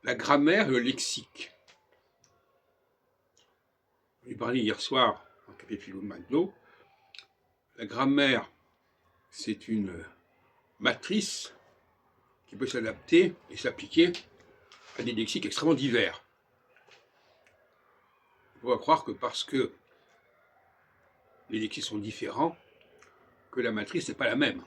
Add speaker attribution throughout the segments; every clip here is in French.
Speaker 1: La grammaire et le lexique. J'ai parlé hier soir en Café Philo Magno. La grammaire, c'est une matrice qui peut s'adapter et s'appliquer à des lexiques extrêmement divers. On va croire que parce que les lexiques sont différents, que la matrice n'est pas la même,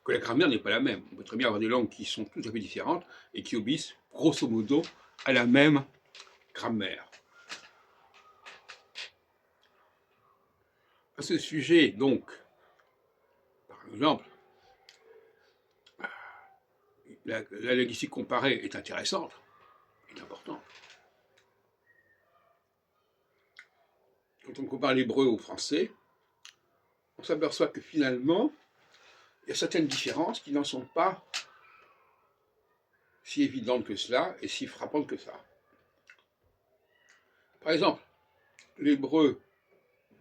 Speaker 1: que la grammaire n'est pas la même. On peut très bien avoir des langues qui sont tout à fait différentes et qui obéissent grosso modo à la même grammaire. À ce sujet, donc, par exemple, la linguistique comparée est intéressante, est importante. Quand on compare l'hébreu au français, on s'aperçoit que finalement, il y a certaines différences qui n'en sont pas si évidentes que cela et si frappantes que ça. Par exemple, l'hébreu,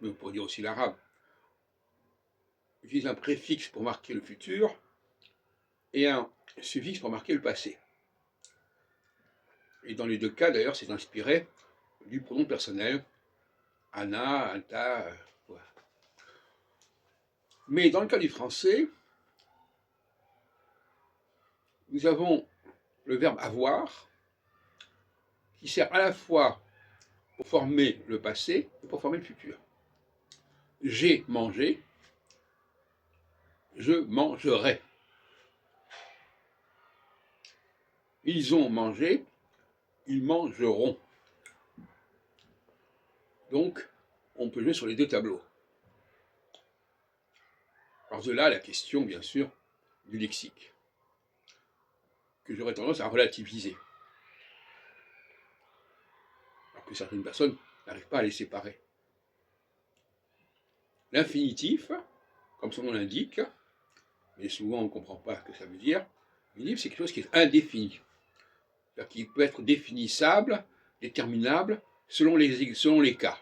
Speaker 1: mais on pourrait dire aussi l'arabe, utilise un préfixe pour marquer le futur et un suffixe pour marquer le passé. Et dans les deux cas, d'ailleurs, c'est inspiré du pronom personnel, Anna, Anta, voilà. Mais dans le cas du français, nous avons le verbe avoir, qui sert à la fois pour former le passé et pour former le futur. J'ai mangé, je mangerai. Ils ont mangé, ils mangeront. Donc, on peut jouer sur les deux tableaux. Alors de là, la question, bien sûr, du lexique, que j'aurais tendance à relativiser. Alors que certaines personnes n'arrivent pas à les séparer. L'infinitif, comme son nom l'indique, mais souvent on ne comprend pas ce que ça veut dire, l'infinitif c'est quelque chose qui est indéfini. C'est-à-dire qu'il peut être définissable, déterminable, selon les cas.